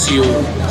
CEO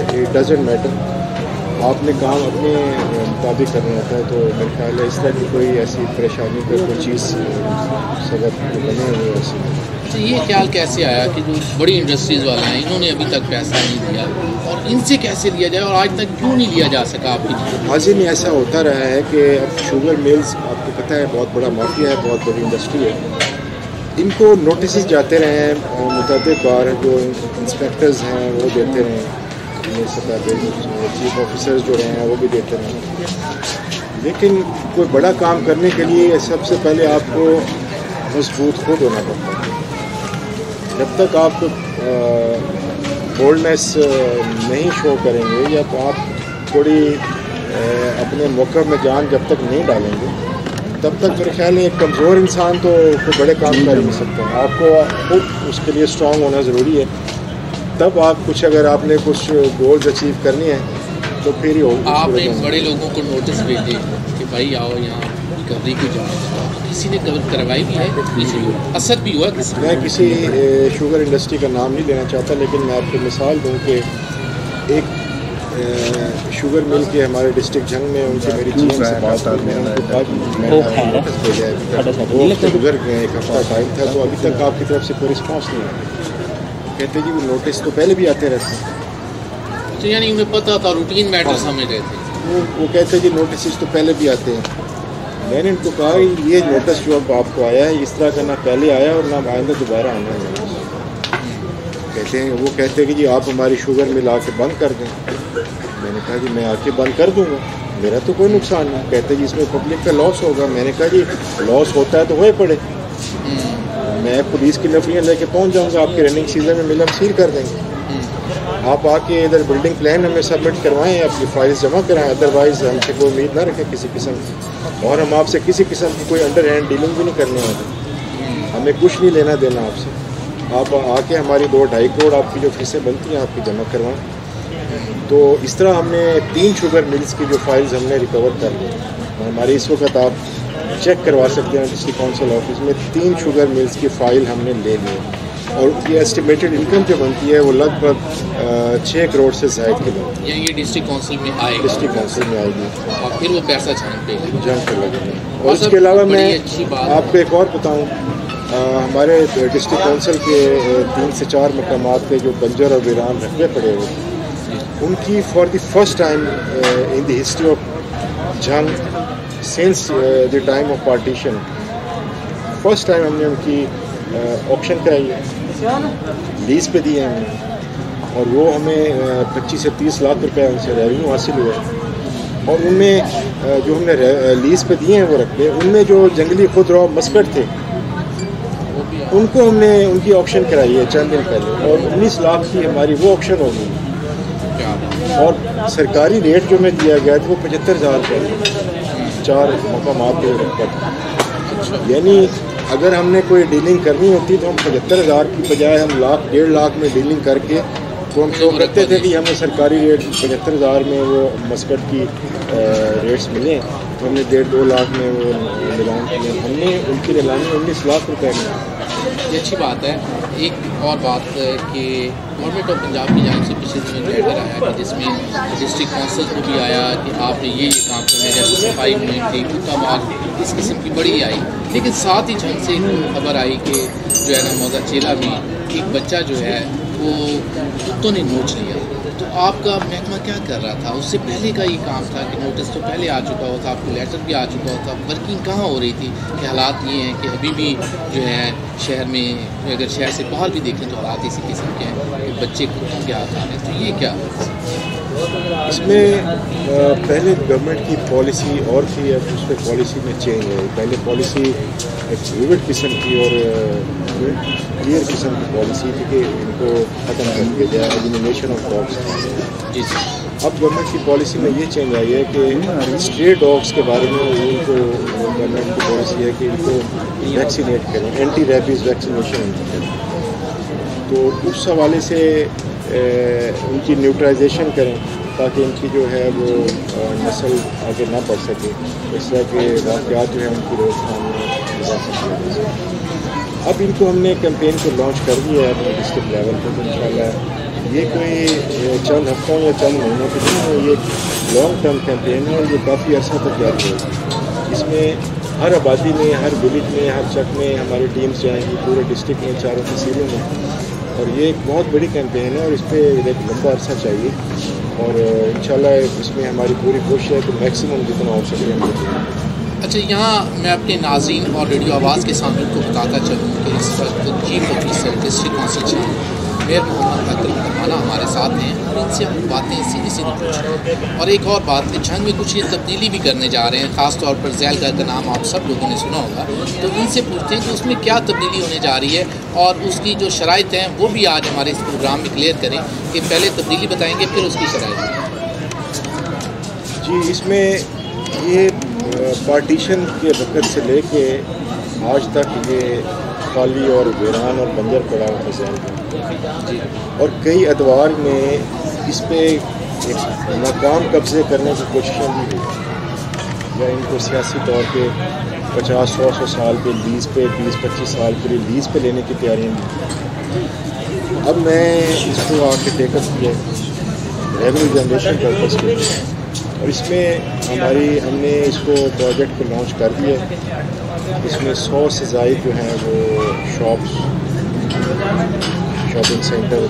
it doesn't matter, آپ نے کام اپنے مطابق کرنا ہوتا ہے. تو میرے خیال ہے اس طرح کی کوئی ایسی پریشانی کا کوئی چیز سبب بنے ہوئے ایسی. اچھا، یہ خیال کیسے آیا کہ جو بڑی انڈسٹریز والے ہیں انہوں نے ابھی تک پیسہ نہیں دیا، اور ان سے کیسے لیا جائے اور آج تک کیوں نہیں لیا جا سکا آپ کی؟ ماضی میں ایسا ہوتا رہا ہے کہ اب شوگر ملز آپ کو پتہ ہے بہت بڑا مافیا ہے، بہت بڑی انڈسٹری ہے. ان کو نوٹسز جاتے رہے ہیں متعدد بار، جو انسپیکٹرز ہیں وہ دیتے رہے ہیں، سطح پہ چیف آفیسرز جو رہے ہیں وہ بھی دیتے رہے ہیں. لیکن کوئی بڑا کام کرنے کے لیے سب سے پہلے آپ کو مضبوط خود ہونا پڑتا ہے. جب تک آپ بولڈنیس نہیں شو کریں گے یا آپ تھوڑی اپنے موقع میں جان جب تک نہیں ڈالیں گے تب تک میرے خیال ہے ایک کمزور انسان تو کوئی بڑے کام کر نہیں سکتا. آپ کو خود اس کے لیے اسٹرانگ ہونا ضروری ہے، تب آپ کچھ اگر آپ نے کچھ گولز اچیو کرنی ہے تو پھر ہی ہوگی. آپ نے بڑے لوگوں کو نوٹس بھیجے کہ بھائی آؤ یہاں ریکوری کی جانچ، کسی نے کروائی بھی ہے؟ اثر بھی ہوا کسی؟ میں کسی شوگر انڈسٹری کا نام نہیں لینا چاہتا، لیکن میں آپ کو مثال دوں کہ ایک شوگر مل کے ہمارے ڈسٹرکٹ جھنگ میں ان کی میری جی ایم سے بات ہوئی، میں ان کو کہا کہ میں نوٹس بھیجا ہے، وہ گزر گئے، ایک ہفتہ ٹائم تھا، تو ابھی تک آپ کی طرف سے کوئی رسپانس نہیں آیا. کہتے جی وہ نوٹس تو پہلے بھی آتے رہتے ہیں. تو یعنی انہیں پتہ تھا، روٹین میٹر سمجھ رہے تھے. وہ کہتے جی نوٹسز تو پہلے بھی آتے ہیں. میں نے ان کو کہا یہ نوٹس جو اب آپ کو آیا ہے اس طرح کا نہ پہلے آیا اور نہ آئندہ دوبارہ آنا ہے. کہتے ہیں، وہ کہتے ہیں کہ جی آپ ہماری شوگر مل آ کے بند کر دیں. میں نے کہا جی میں آ کے بند کر دوں گا، میرا تو کوئی نقصان نہیں. کہتے جی اس میں پبلک کا لاس ہوگا. میں نے کہا جی لاس ہوتا ہے تو ہوئے پڑے، میں پولیس کی نفریاں لے کے پہنچ جاؤں گا، آپ کے رننگ سیزن میں مل ہم سیل کر دیں گے. آپ آ کے ادھر بلڈنگ پلان ہمیں سبمٹ کروائیں، اپنی فائلز جمع کرائیں، ادروائز ہم سے کوئی امید نہ رکھیں کسی قسم کی، اور ہم آپ سے کسی قسم کی کوئی انڈر ہینڈ ڈیلنگ بھی نہیں کرنے والے، ہمیں کچھ نہیں لینا دینا آپ سے. آپ آ کے ہماری 2-2.5 کروڑ آپ کی جو فیسیں بنتی ہیں آپ کی جمع کروائیں. تو اس طرح ہم نے 3 شوگر ملز کی جو فائلز ہم نے ریکور کر لی. ہماری اس وقت آپ چیک کروا سکتے ہیں ڈسٹرکٹ کونسل آفس میں 3 شوگر ملز کی فائل ہم نے لے لی، اور ان کی ایسٹیمیٹڈ انکم جو بنتی ہے وہ لگ بھگ 6 کروڑ سے زائد کی بنتی ہے. یہ ڈسٹرکٹ کونسل میں آئے گا، ڈسٹرکٹ کونسل میں آئے گی اور پھر وہ پیسہ جھنگ پہ لگے گا. اور اس کے علاوہ میں آپ کو ایک اور بتاؤں، ہمارے ڈسٹرکٹ کونسل کے 3 سے 4 مقامات پہ جو بنجر اور ویران رقبے پڑے ہوئے ان کی for the first time in the history of Jhang since the time of partition, first time ہم نے ان کی آپشن کرائی ہے، لیز پہ دی ہے ہم نے، اور وہ ہمیں 25 سے 30 لاکھ روپے ان سے ریونیو حاصل ہوا ہے. اور ان میں جو ہم نے لیز پہ دیے ہیں وہ رقبے، ان میں جو جنگلی خودرو مسکٹ تھے ان کو ہم نے ان کی آپشن کرائی ہے چند دن پہلے، اور 19 لاکھ کی ہماری وہ آپشن ہو گئی. اور سرکاری ریٹ جو میں دیا گیا تھا وہ 75,000 روپے 4 مقامات پہ رکھا تھا. یعنی اگر ہم نے کوئی ڈیلنگ کرنی ہوتی تو ہم 75,000 کی بجائے ہم 1.5 لاکھ میں ڈیلنگ کر کے تو ہم شو کرتے تھے کہ ہمیں سرکاری ریٹ 75,000 میں وہ مسکٹ کی ریٹس ملے، تو ہم نے 1.5-2 لاکھ میں وہ نیلام کیے. ہم نے ان کی نیلامی 19 لاکھ روپے میں. یہ اچھی بات ہے. ایک اور بات کہ گورنمنٹ آف پنجاب کی جانب سے پچھلے دنوں لیٹر آیا کہ جس میں ڈسٹرکٹ کونسل کو بھی آیا کہ آپ نے یہ کام کرنا ہے، جیسے صفائی مہم تھی، کتا مار اس قسم کی بڑی آئی. لیکن ساتھ ہی جھنگ سے خبر آئی کہ جو ہے نا موزہ چیلا میں ایک بچہ جو ہے وہ کتوں نے نوچ لیا. تو آپ کا محکمہ کیا کر رہا تھا؟ اس سے پہلے کا یہ کام تھا کہ نوٹس تو پہلے آ چکا ہوا تھا، آپ کو لیٹر بھی آ چکا ہوا تھا، ورکنگ کہاں ہو رہی تھی؟ کہ حالات یہ ہیں کہ ابھی بھی جو ہے شہر میں اگر شہر سے باہر بھی دیکھیں تو حالات اسی قسم کے ہیں کہ بچے کتوں کے ہاتھ آ رہے ہیں. تو یہ کیا اس میں پہلے گورنمنٹ کی پالیسی اور تھی، اب اس پہ پالیسی میں چینج ہے. پہلے پالیسی ایک ویوڈ قسم کی اور کلیئر قسم کی پالیسی تھی کہ ان کو ختم کر دیا جائے، ایلیمینیشن آف ڈاگس. جی اب گورنمنٹ کی پالیسی میں یہ چینج آئی ہے کہ اسٹرے ڈاگس کے بارے میں ان کو گورنمنٹ کی پالیسی ہے کہ ان کو ویکسینیٹ کریں، اینٹی ریبیز ویکسینیشن ان کی کریں. تو اس حوالے سے ان کی نیوٹرائزیشن کریں تاکہ ان کی جو ہے وہ نسل آگے نہ بڑھ سکے، اس طرح کے واقعات جو ہیں ان کی روک تھام میں جا سکے. اب ان کو ہم نے کیمپین کو لانچ کر دیا ہے اپنے ڈسٹرکٹ لیول پر، تو انشاءاللہ یہ کوئی چند ہفتوں یا چند مہینوں کی نہیں ہے، یہ ایک لانگ ٹرم کیمپین ہے اور یہ کافی عرصہ تک جاری ہوگی. اس میں ہر آبادی میں، ہر ولیج میں، ہر چک میں ہماری ٹیمز جائیں گی، پورے ڈسٹرکٹ میں، چاروں تحصیلوں میں. اور یہ ایک بہت بڑی کیمپین ہے اور اس پہ ایک لمبا عرصہ چاہیے اور انشاءاللہ اس میں ہماری پوری کوشش ہے کہ میکسیمم جتنا ہو سکے ہم لوگ. اچھا، یہاں میں اپنے ناظرین اور ریڈیو آواز کے سامنے کو بتاتا چلوں کہ اس وقت چیف آفیسر ڈسٹرکٹ کونسل چھنگ میئر محمد اکرم فرمانہ ہمارے ساتھ ہیں اور ان سے ہم باتیں سیدھی سیدھی پوچھ رہے ہیں. اور ایک اور بات کہ چھنگ میں کچھ یہ تبدیلی بھی کرنے جا رہے ہیں، خاص طور پر ذیل گھر کا نام آپ سب لوگوں نے سنا ہوگا، تو ان سے پوچھتے ہیں کہ اس میں کیا تبدیلی ہونے جا رہی ہے اور اس کی جو شرائط ہیں وہ بھی آج ہمارے اس پروگرام میں کلیئر کریں کہ پہلے تبدیلی بتائیں گے پھر اس کی شرائط. جی، اس میں یہ پارٹیشن کے وقت سے لے کے آج تک یہ خالی اور ویران اور بنجر پڑا ہوا ذہن ہے اور کئی ادوار میں اس پہ ناکام قبضے کرنے کی کوششیں بھی ہوئی یا ان کو سیاسی طور پہ 50-100 سال پہ لیز پہ 20-25 سال کے لیے لیز پہ لینے کی تیاریاں بھی. اب میں اس کو آ کے ٹیک اپ کیا ریونیو جنریشن پرپز کے اور اس میں ہم نے اس کو پروجیکٹ کو لانچ کر دیا. اس میں 100 سے زائد جو ہیں وہ شاپنگ سینٹر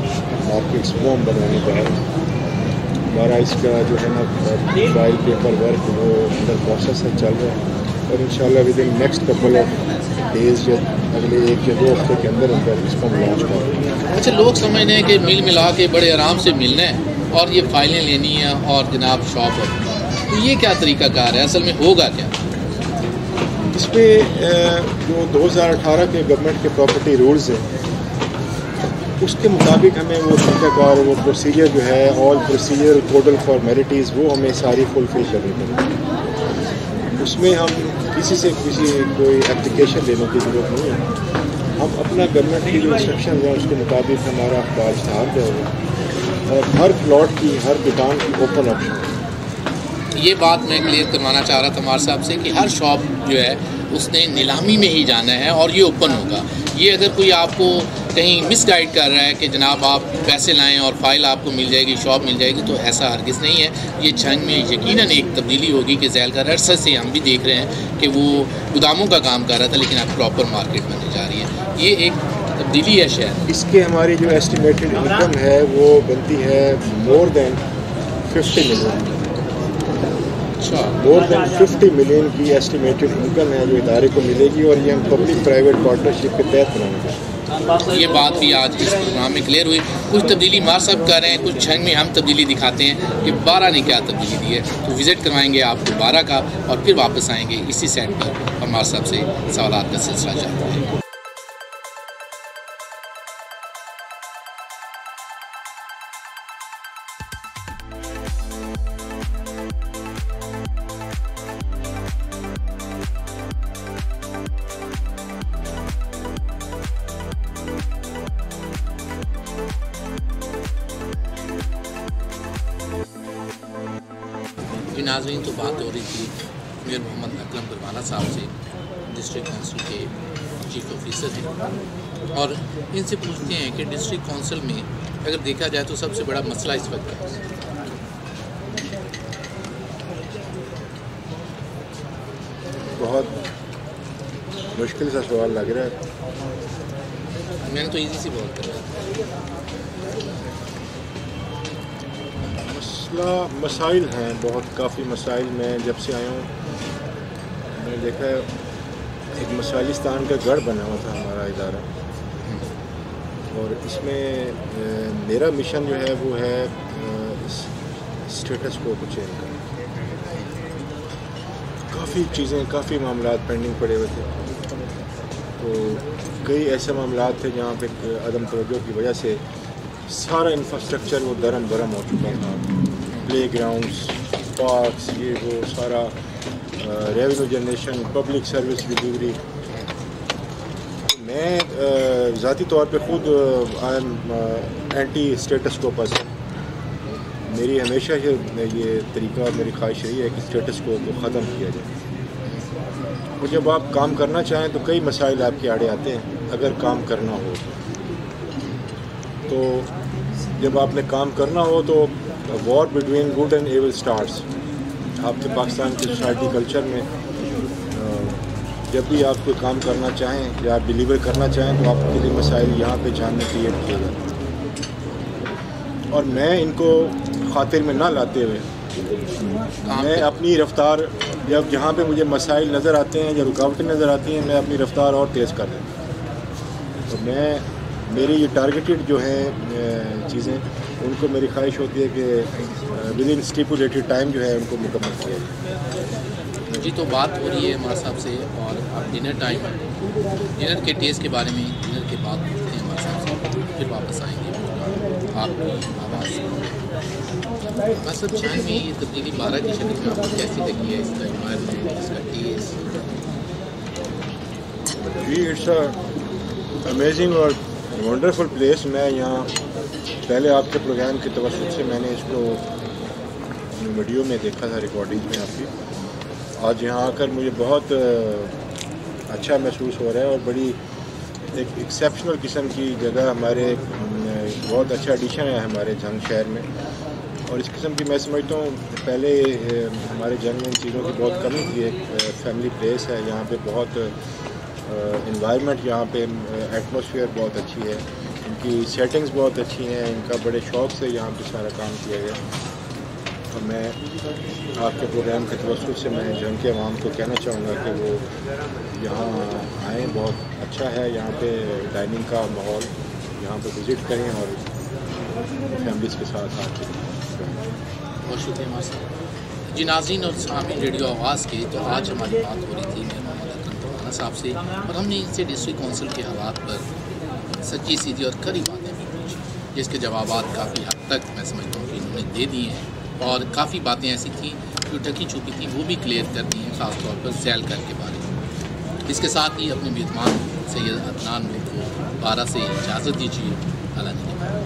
مارکیٹس وہ ہم بنانے کا ہے. ہمارا اس کا جو ہے نا فائل پیپر ورک وہ انڈر پروسیس ہے، چل رہا ہے اور انشاءاللہ within next couple of days یا اگلے 1 یا 2 ہفتے کے اندر اس کو ہم لانچ کر رہے ہیں. اچھا، لوگ سمجھتے ہیں کہ مل ملا کے بڑے آرام سے ملنا ہے اور یہ فائلیں لینی ہیں اور جناب شاپ ہے، تو یہ کیا طریقہ کار ہے؟ اصل میں ہوگا کیا؟ اس پہ جو 2018 کے گورنمنٹ کے پراپرٹی رولز ہیں اس کے مطابق ہمیں وہ طریقہ کار وہ پروسیجر جو ہے آل پروسیجر کوڈل فارمیلٹیز وہ ہمیں ساری فلفل کرنی پڑیں. اس میں ہم کسی سے کوئی اپلیکیشن دینے کی ضرورت نہیں ہے. ہم اپنا گورنمنٹ کی جو انسٹرکشن ہیں اس کے مطابق ہمارا اخبار اشتہار دے گا اور ہر پلاٹ کی ہر دکان کی اوپن آپشن ہے. یہ بات میں کلیئر کروانا چاہ رہا تھا ہمارے صاحب سے کہ ہر شاپ جو ہے اس نے نیلامی میں ہی جانا ہے اور یہ اوپن ہوگا. یہ اگر کوئی آپ کو کہیں مس گائیڈ کر رہا ہے کہ جناب آپ پیسے لائیں اور فائل آپ کو مل جائے گی، شاپ مل جائے گی، تو ایسا ہرگز نہیں ہے. یہ چھنگ میں یقیناً ایک تبدیلی ہوگی کہ ذیل گھر عرصے سے ہم بھی دیکھ رہے ہیں کہ وہ گوداموں کا کام کر رہا تھا لیکن اب پراپر مارکیٹ بننے جا رہی ہے. یہ ایک تبدیلی ہے شہر. اس کے ہماری جو ایسٹیمیٹڈ انکم ہے وہ بنتی ہے مور دین 50 ملین. مور دین 50 ملین کی ایسٹیمیٹڈ انکم ہے جو ادارے کو ملے گی اور یہ ہم پبلک پرائیویٹ پارٹنرشپ کے تحت بنائیں گے. یہ بات بھی آج اس پروگرام میں کلیئر ہوئی. کچھ تبدیلی مار صاحب کر رہے ہیں، کچھ چھنگ میں ہم تبدیلی دکھاتے ہیں کہ 12 نے کیا تبدیلی دی ہے. تو وزٹ کروائیں گے آپ کو 12 کا اور پھر واپس آئیں گے اسی سیٹ پر اور مار صاحب سے سوالات کا سلسلہ چاہتے ہیں. ناظرین، تو بات ہو رہی تھی میئر محمد اکرم فرمانہ صاحب سے، ڈسٹرکٹ کونسل کے چیف آفیسر ہیں، اور ان سے پوچھتے ہیں کہ ڈسٹرکٹ کونسل میں اگر دیکھا جائے تو سب سے بڑا مسئلہ اس وقت ہے. بہت مشکل سا سوال لگ رہا ہے. میں نے تو ایزی سی بات کر رہا تھا. مسائل ہیں بہت، کافی مسائل. میں جب سے آیا ہوں میں نے دیکھا ہے ایک مسائلستان کا گڑھ بنا ہوا تھا ہمارا ادارہ اور اس میں میرا مشن جو ہے وہ ہے اسٹیٹس کو چینج کرنا. کافی چیزیں، کافی معاملات پینڈنگ پڑے ہوئے تھے. تو کئی ایسے معاملات تھے جہاں پہ عدم توجہ کی وجہ سے سارا انفراسٹرکچر وہ درم برہم ہو چکا تھا. پلے گراؤنڈس، پارکس، یہ وہ سارا revenue generation, public service delivery. میں ذاتی طور پہ خود آئی ایم اینٹی اسٹیٹس کو پسند. میری ہمیشہ یہ طریقہ اور میری خواہش رہی ہے کہ اسٹیٹس کو ختم کیا جائے. اور جب آپ کام کرنا چاہیں تو کئی مسائل آپ کے آڑے آتے ہیں اگر کام کرنا ہو تو جب آپ نے کام کرنا ہو تو war between good and evil starts. آپ کے پاکستان کی سوسائٹی کلچر میں جب بھی آپ کوئی کام کرنا چاہیں یا آپ ڈیلیور کرنا چاہیں تو آپ کے لیے مسائل یہاں پہ جاننے کریٹ کیے جاتے ہیں. اور میں ان کو خاطر میں نہ لاتے ہوئے میں اپنی رفتار جہاں پہ مجھے مسائل نظر آتے ہیں یا رکاوٹیں نظر آتی ہیں میں اپنی رفتار اور تیز کر دیتا ہوں. تو میری یہ ٹارگیٹڈ جو ہیں چیزیں ان کو میری خواہش ہوتی ہے کہ ود ان اسٹیپولیٹڈ ٹائم جو ہے ان کو مکمل کیا جائے. جی تو بات ہو رہی ہے ہمارے صاحب سے اور اب ڈنر ٹائم ڈنر کے ٹیسٹ کے بارے میں ڈنر کے بعد پوچھتے ہیں ہمارے صاحب سے پھر واپس آئیں گے آپ کی آواز سے. صاحب چائے میں یہ تبدیلی 12 کی شکل میں آپ کو کیسی لگی ہے اس کا انوائرمنٹ اس کا ٹیسٹ؟ جی اٹس اے امیزنگ اور ونڈرفل پلیس. میں یہاں پہلے آپ کے پروگرام کے توسط سے میں نے اس کو ویڈیو میں دیکھا تھا ریکارڈنگ میں آپ کی. آج یہاں آ کر مجھے بہت اچھا محسوس ہو رہا ہے اور بڑی ایک ایکسیپشنل قسم کی جگہ ہمارے بہت اچھا ایڈیشن ہے ہمارے جنگ شہر میں. اور اس قسم کی میں سمجھتا ہوں پہلے ہمارے جنگ میں ان چیزوں کی بہت کمی تھی. ایک فیملی پلیس ہے یہاں پہ بہت انوائرمنٹ یہاں پہ ایٹماسفیئر بہت اچھی ہے. ان کی سیٹنگز بہت اچھی ہیں. ان کا بڑے شوق سے یہاں پہ سارا کام کیا گیا. اور میں آپ کے پروگرام کے توسط سے میں جنگ کے عوام کو کہنا چاہوں گا کہ وہ یہاں آئیں. بہت اچھا ہے یہاں پہ ڈائننگ کا ماحول. یہاں پہ وزٹ کریں اور فیملیز کے ساتھ آ کے. بہت شکریہ ہمارے صاحب. جی ناظرین اور سامعین ریڈیو آواز کے تو آج ہماری بات ہو رہی تھی محمد اکرم توحانہ صاحب سے اور ہم نے ان سے ڈسٹرکٹ کونسل کے حالات پر سچی سیدھی اور کڑی باتیں بھی پوچھی جس کے جوابات کافی حد تک میں سمجھتا ہوں کہ انہوں نے دے دیے ہیں اور کافی باتیں ایسی تھیں جو ڈھکی چھپی تھیں وہ بھی کلیئر کر دی ہیں خاص طور پر سیل کر کے بارے میں. اس کے ساتھ ہی اپنے میزبان سید عدنان کو 12 سے اجازت دیجیے. اللہ نے